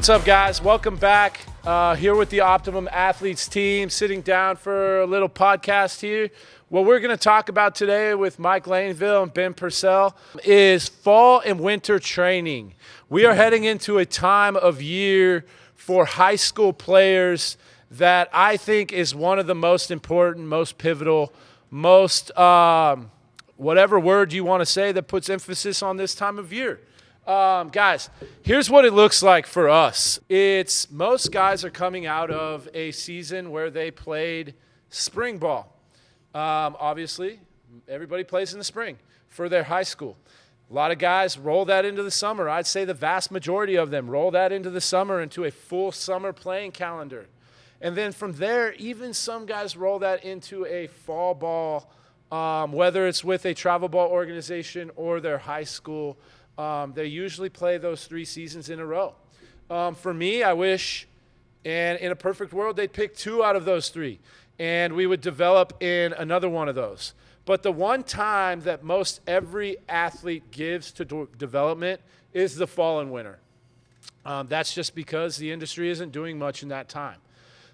What's up, guys? Welcome back. Here with the Optimum Athletes team, sitting down for a little podcast here. What we're going to talk about today with Mike Laneville and Ben Purcell is fall and winter training. We are heading into a time of year for high school players that I think is one of the most important, most pivotal, most whatever word you want to say that puts emphasis on this time of year. Guys, here's what it looks like for us. It's most guys are coming out of a season where they played spring ball. Obviously, everybody plays in the spring for their high school. A lot of guys roll that into the summer. I'd say the vast majority of them roll that into the summer, into a full summer playing calendar. And then from there, even some guys roll that into a fall ball, whether it's with a travel ball organization or their high school. They usually play those 3 seasons in a row. For me, I wish, and in a perfect world, they'd pick 2 out of those 3, and we would develop in another one of those. But the one time that most every athlete gives to development is the fall and winter. That's just because the industry isn't doing much in that time.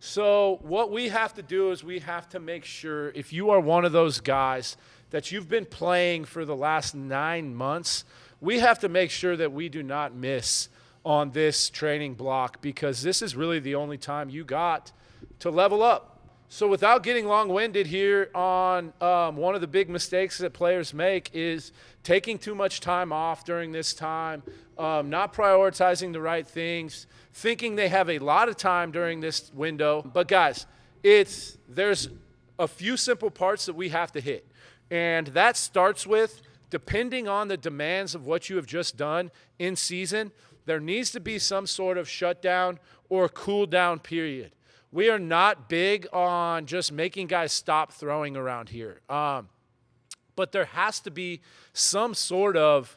So what we have to do is we have to make sure, if you are one of those guys that you've been playing for the last 9 months, we have to make sure that we do not miss on this training block, because this is really the only time you got to level up. So without getting long-winded here on one of the big mistakes that players make is taking too much time off during this time, not prioritizing the right things, thinking they have a lot of time during this window. But guys, there's a few simple parts that we have to hit. And that starts with, depending on the demands of what you have just done in season, there needs to be some sort of shutdown or cool down period. We are not big on just making guys stop throwing around here. But there has to be some sort of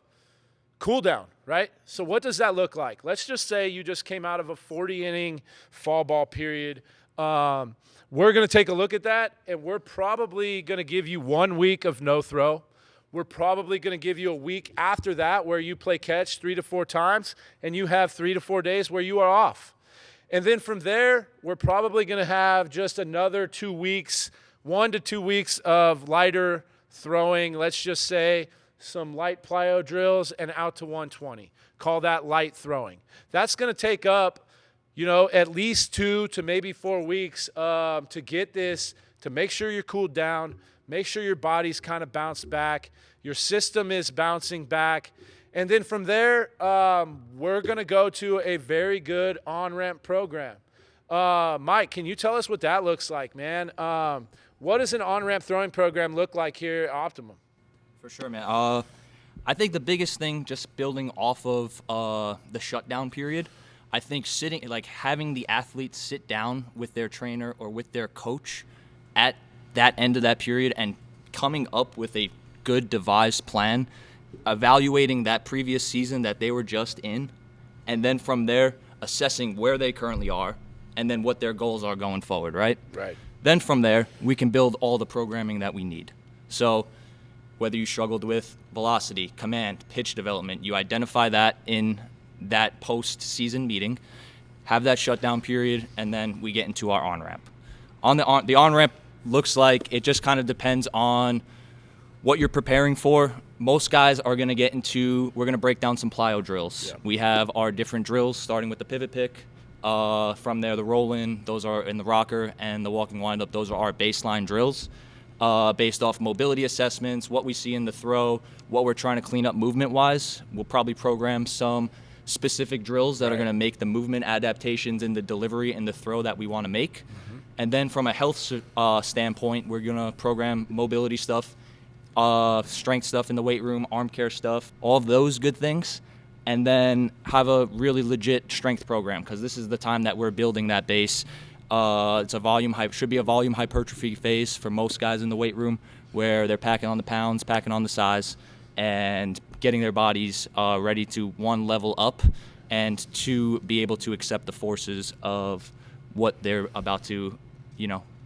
cool down, right? So what does that look like? Let's just say you just came out of a 40-inning fall ball period. We're going to take a look at that, and we're probably going to give you 1 week of no throw. We're probably going to give you a week after that where you play catch 3 to 4 times, and you have 3 to 4 days where you are off. And then from there, we're probably going to have just another 2 weeks, 1 to 2 weeks of lighter throwing. Let's just say some light plyo drills and out to 120. Call that light throwing. That's going to take up, at least 2 to maybe 4 weeks to get this, to make sure you're cooled down, make sure your body's kind of bounced back, your system is bouncing back. And then from there, we're going to go to a very good on-ramp program. Mike, can you tell us what that looks like, man? What does an on-ramp throwing program look like here at Optimum? For sure, man. I think the biggest thing, just building off of the shutdown period, I think having the athletes sit down with their trainer or with their coach at that end of that period and coming up with a good devised plan, evaluating that previous season that they were just in, and then from there assessing where they currently are and then what their goals are going forward, right? Right. Then from there, we can build all the programming that we need. So whether you struggled with velocity, command, pitch development, you identify that in that post-season meeting, have that shutdown period, and then we get into our on-ramp. The on-ramp looks like it just kind of depends on what you're preparing for. Most guys are going to we're going to break down some plyo drills. Yeah. We have our different drills, starting with the pivot pick. From there, the roll-in, those are in the rocker, and the walking wind-up, those are our baseline drills. Based off mobility assessments, what we see in the throw, what we're trying to clean up movement-wise. We'll probably program some specific drills that are going to make the movement adaptations in the delivery and the throw that we want to make. Mm-hmm. And then from a health standpoint, we're going to program mobility stuff, strength stuff in the weight room, arm care stuff, all of those good things, and then have a really legit strength program, because this is the time that we're building that base. Should be a volume hypertrophy phase for most guys in the weight room, where they're packing on the pounds, packing on the size, and getting their bodies ready to, 1, level up, and 2, be able to accept the forces of what they're about to,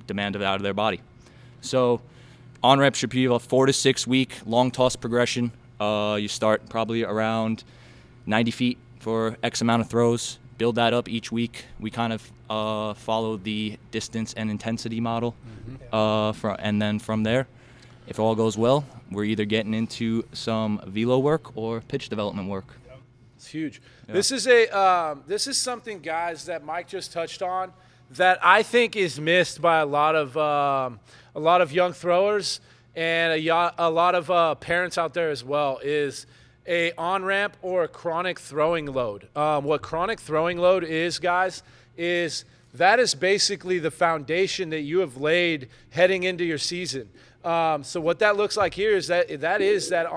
demand out of their body. So on-ramp should be a 4 to 6 week long toss progression. You start probably around 90 feet for X amount of throws. build that up each week. We kind of follow the distance and intensity model, and then from there, if all goes well, we're either getting into some velo work or pitch development work. It's huge. Yeah. This is something, guys, that Mike just touched on that I think is missed by a lot of young throwers and a lot of parents out there as well, is a on-ramp or a chronic throwing load. What chronic throwing load is, guys, is that is basically the foundation that you have laid heading into your season. So what that looks like here is that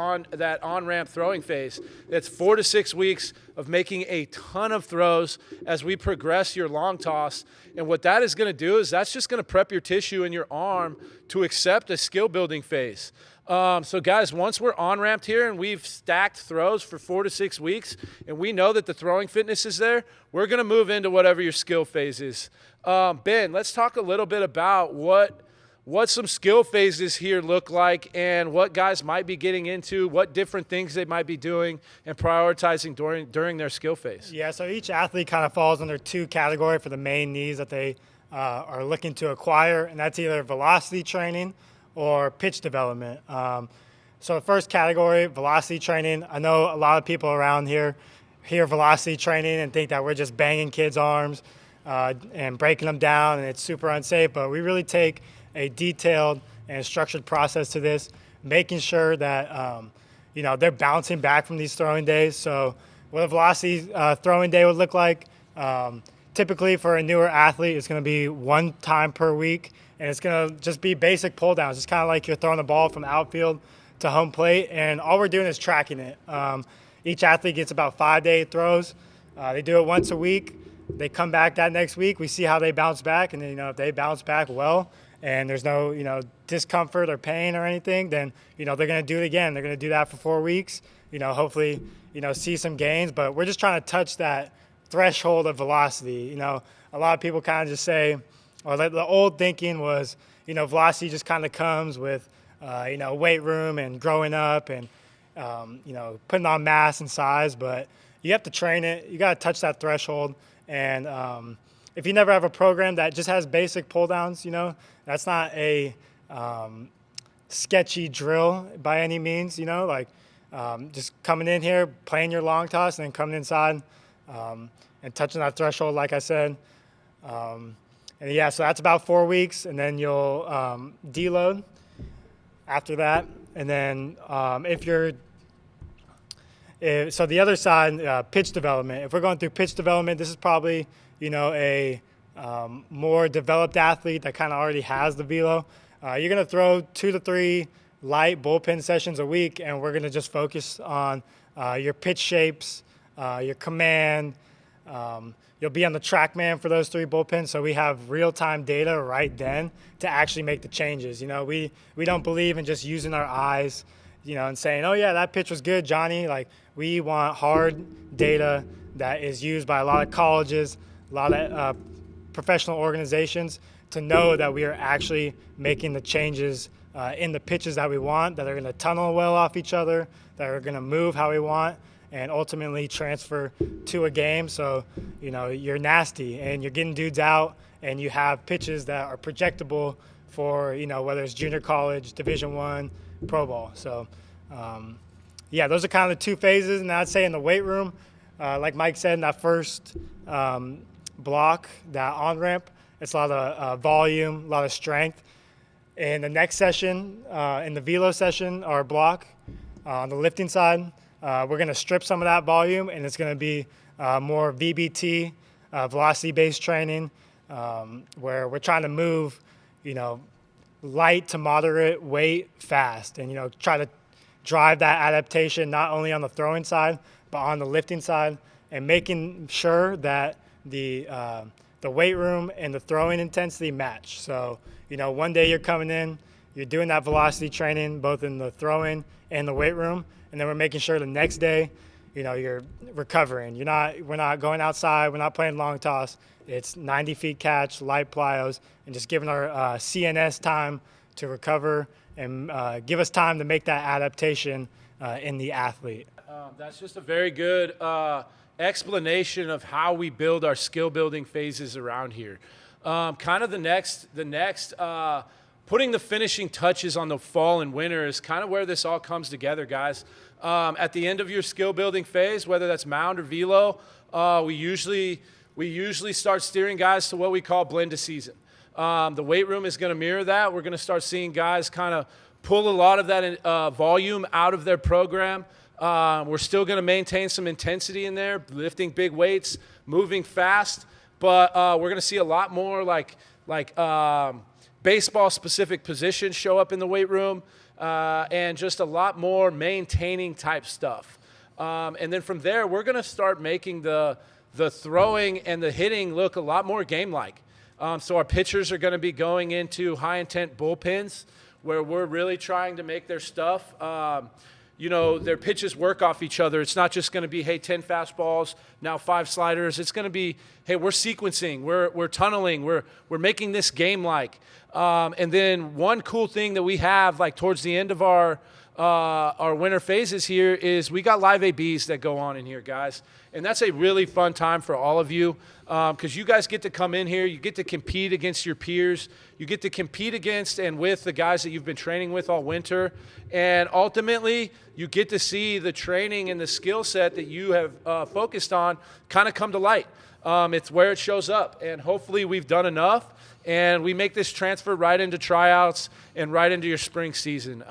on-ramp throwing phase. That's 4 to 6 weeks of making a ton of throws as we progress your long toss. And what that is going to do is that's just going to prep your tissue in your arm to accept a skill building phase. So guys, once we're on-ramped here and we've stacked throws for 4 to 6 weeks and we know that the throwing fitness is there, we're going to move into whatever your skill phase is. Ben, let's talk a little bit about what some skill phases here look like and what guys might be getting into, what different things they might be doing and prioritizing during their skill phase. Yeah, so each athlete kind of falls under 2 categories for the main needs that they are looking to acquire, and that's either velocity training or pitch development. So the first category, velocity training. I know a lot of people around here hear velocity training and think that we're just banging kids' arms and breaking them down and it's super unsafe, but we really take a detailed and structured process to this, making sure that they're bouncing back from these throwing days. So what a velocity throwing day would look like, typically for a newer athlete, it's going to be 1 time per week, and it's going to just be basic pull downs. It's kind of like you're throwing the ball from outfield to home plate, and all we're doing is tracking it. Each athlete gets about 5 to 8 throws. They do it once a week. They come back that next week. We see how they bounce back, and then, if they bounce back well and there's no, discomfort or pain or anything, then, they're going to do it again. They're going to do that for 4 weeks, hopefully, see some gains. But we're just trying to touch that threshold of velocity. A lot of people kind of just say, or the old thinking was, velocity just kind of comes with, weight room and growing up and, putting on mass and size. But you have to train it. You got to touch that threshold. And if you never have a program that just has basic pull downs, that's not a sketchy drill by any means, just coming in here, playing your long toss, and then coming inside and touching that threshold, like I said. So that's about 4 weeks, and then you'll deload after that. And then so the other side, pitch development. If we're going through pitch development, this is probably, a more developed athlete that kind of already has the velo. You're going to throw 2 to 3 light bullpen sessions a week, and we're going to just focus on your pitch shapes, your command. You'll be on the TrackMan for those 3 bullpens, so we have real-time data right then to actually make the changes. We don't believe in just using our eyes, and saying, oh, yeah, that pitch was good, Johnny. We want hard data that is used by a lot of colleges, a lot of professional organizations to know that we are actually making the changes in the pitches that we want, that are going to tunnel well off each other, that are going to move how we want, and ultimately transfer to a game. So, you're nasty and you're getting dudes out and you have pitches that are projectable for, whether it's junior college, Division I, pro ball. So, those are kind of the 2 phases. And I'd say in the weight room, like Mike said, in that first block, that on-ramp, it's a lot of volume, a lot of strength. In the next session, in the velo session, our block, on the lifting side, we're going to strip some of that volume, and it's going to be more VBT, velocity-based training, where we're trying to move, light to moderate weight fast, and, try to drive that adaptation not only on the throwing side, but on the lifting side, and making sure that the weight room and the throwing intensity match. So, one day you're coming in, you're doing that velocity training, both in the throwing and the weight room, and then we're making sure the next day, you're recovering. We're not going outside, we're not playing long toss. It's 90 feet catch, light plyos, and just giving our CNS time to recover and give us time to make that adaptation in the athlete. That's just a very good explanation of how we build our skill building phases around here. Kind of the next putting the finishing touches on the fall and winter is kind of where this all comes together, guys. At the end of your skill building phase, whether that's mound or velo, we usually start steering guys to what we call blend to season. The weight room is going to mirror that. We're going to start seeing guys kind of pull a lot of that volume out of their program. We're still going to maintain some intensity in there, lifting big weights, moving fast, but we're going to see a lot more like baseball-specific positions show up in the weight room, and just a lot more maintaining type stuff. And then from there, we're going to start making the throwing and the hitting look a lot more game-like. So our pitchers are going to be going into high-intent bullpens where we're really trying to make their stuff, their pitches work off each other. It's not just going to be, hey, 10 fastballs, now 5 sliders. It's going to be, hey, we're sequencing, we're tunneling, we're making this game-like. And then one cool thing that we have, like towards the end of our winter phases here, is we got live ABs that go on in here, guys. And that's a really fun time for all of you, because you guys get to come in here, you get to compete against your peers, you get to compete against and with the guys that you've been training with all winter, and ultimately you get to see the training and the skill set that you have focused on kind of come to light. It's where it shows up, and hopefully we've done enough, and we make this transfer right into tryouts and right into your spring season.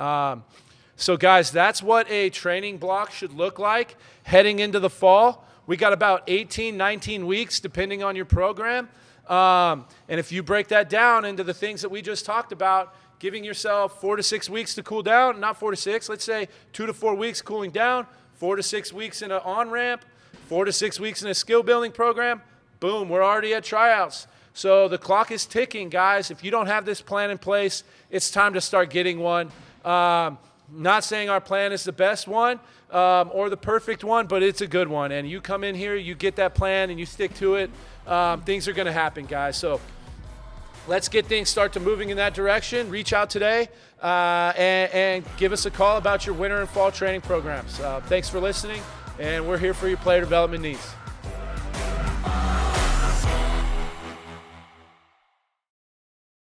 So guys, that's what a training block should look like heading into the fall. We got about 18, 19 weeks depending on your program. And if you break that down into the things that we just talked about, giving yourself 4 to 6 weeks to cool down, not 4 to 6, let's say 2 to 4 weeks cooling down, 4 to 6 weeks in an on-ramp, 4 to 6 weeks in a skill building program, boom, we're already at tryouts. So the clock is ticking, guys. If you don't have this plan in place, it's time to start getting one. Not saying our plan is the best one or the perfect one, but it's a good one. And you come in here, you get that plan, and you stick to it, things are going to happen, guys. So let's get things start to moving in that direction. Reach out today and give us a call about your winter and fall training programs. Thanks for listening, and we're here for your player development needs.